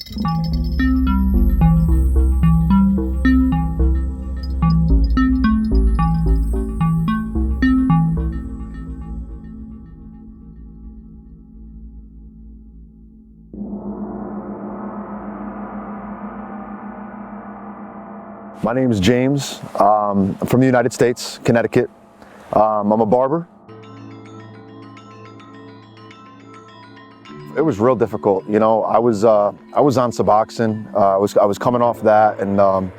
My name is James. I'm from the United States, Connecticut. I'm a barber. It was real difficult, you know. I was on Suboxone. I was coming off that, and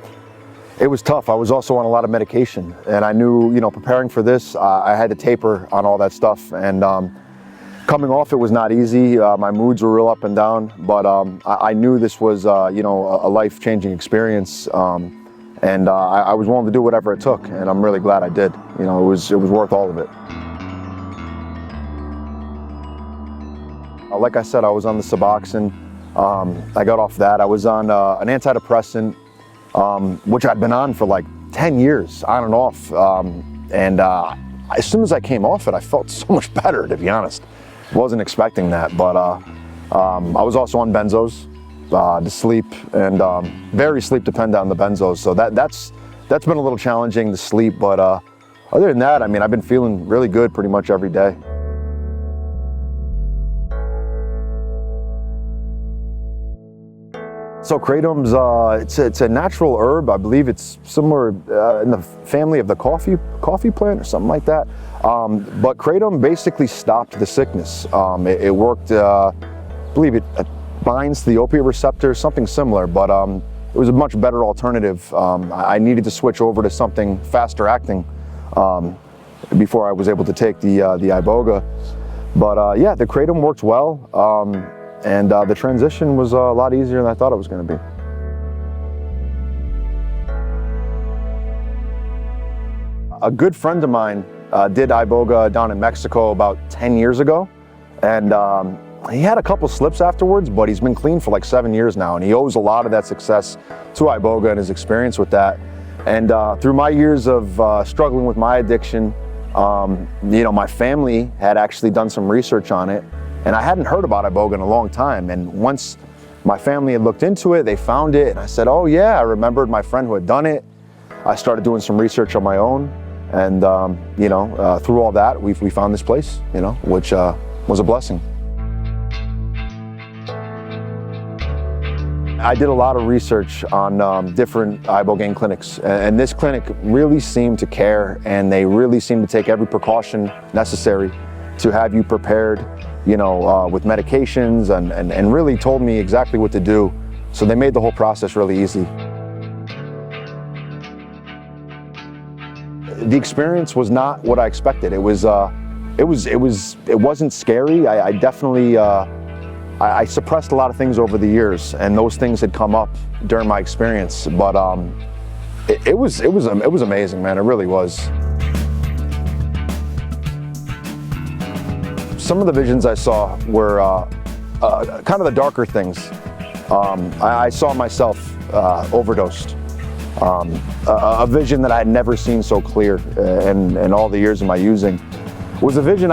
it was tough. I was also on a lot of medication, and I knew, you know, preparing for this, I had to taper on all that stuff, and coming off it was not easy. My moods were real up and down, but I knew this was, you know, a life-changing experience. And I was willing to do whatever it took, and I'm really glad I did. You know, it was worth all of it. Like I said, I was on the Suboxone. I got off that. I was on an antidepressant, which I'd been on for like 10 years, on and off. As soon as I came off it, I felt so much better, to be honest. Wasn't expecting that, but I was also on benzos. To sleep, and very sleep dependent on the benzos, so that's been a little challenging to sleep, but other than that, I mean, I've been feeling really good pretty much every day. So Kratom's, it's a natural herb. I believe it's similar in the family of the coffee plant or something like that. But Kratom basically stopped the sickness. It worked, I believe it binds to the opiate receptor, something similar, but it was a much better alternative. I needed to switch over to something faster acting before I was able to take the iboga. But yeah, the Kratom worked well, and the transition was a lot easier than I thought it was going to be. A good friend of mine did iboga down in Mexico about 10 years ago, and he had a couple slips afterwards, but he's been clean for like 7 years now, and he owes a lot of that success to iboga and his experience with that. And through my years of struggling with my addiction, you know, my family had actually done some research on it, and I hadn't heard about iboga in a long time. And once my family had looked into it, they found it, and I said, oh yeah, I remembered my friend who had done it. I started doing some research on my own, and you know, through all that, we found this place, you know, which was a blessing. I did a lot of research on different ibogaine clinics, and this clinic really seemed to care, and they really seemed to take every precaution necessary to have you prepared, you know, with medications, and really told me exactly what to do. So they made the whole process really easy. The experience was not what I expected. It wasn't scary. I definitely I suppressed a lot of things over the years, and those things had come up during my experience. But it was amazing, man. It really was. Some of the visions I saw were kind of the darker things. I saw myself overdosed. A vision that I had never seen so clear in all the years of my using. Was a vision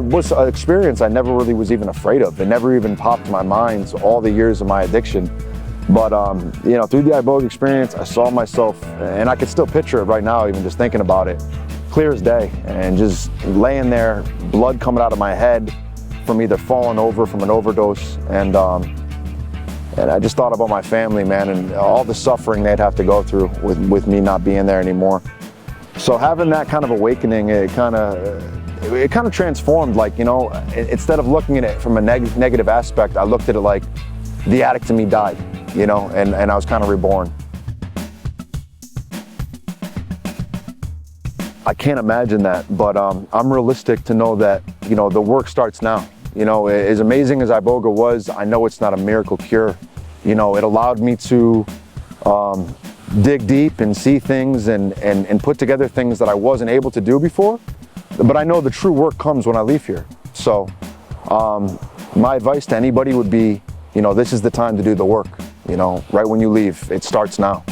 was an experience I never really was even afraid of. It never even popped in my mind all the years of my addiction. But you know, through the iboga experience, I saw myself, and I could still picture it right now, even just thinking about it, clear as day, and just laying there, blood coming out of my head from either falling over from an overdose, and I just thought about my family, man, and all the suffering they'd have to go through with me not being there anymore. So having that kind of awakening, it kind of transformed, like, you know, instead of looking at it from a negative aspect, I looked at it like the addict in me died, you know, and I was kind of reborn. I can't imagine that, but I'm realistic to know that, you know, the work starts now. You know, as amazing as iboga was, I know it's not a miracle cure. You know, it allowed me to dig deep and see things and put together things that I wasn't able to do before. But I know the true work comes when I leave here. So my advice to anybody would be, you know, this is the time to do the work. You know, right when you leave, it starts now.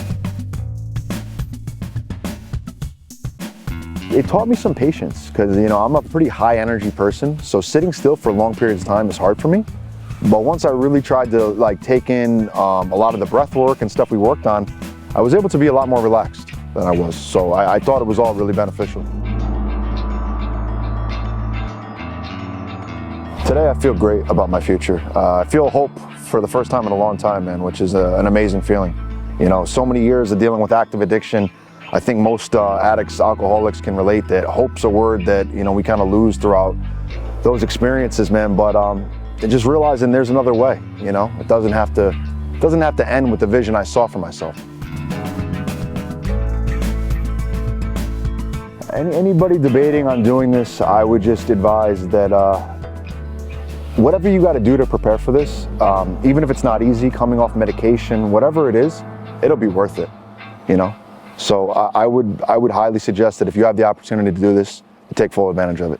It taught me some patience, because, you know, I'm a pretty high energy person, so sitting still for long periods of time is hard for me. But once I really tried to like take in a lot of the breath work and stuff we worked on, I was able to be a lot more relaxed than I was. So I thought it was all really beneficial. Today I feel great about my future. I feel hope for the first time in a long time, man, which is an amazing feeling. You know, so many years of dealing with active addiction. I think most addicts, alcoholics can relate that hope's a word that, you know, we kind of lose throughout those experiences, man. But just realizing there's another way, you know, it doesn't have to end with the vision I saw for myself. Anybody debating on doing this, I would just advise that whatever you got to do to prepare for this, even if it's not easy, coming off medication, whatever it is, it'll be worth it, you know. So I would highly suggest that if you have the opportunity to do this, to take full advantage of it.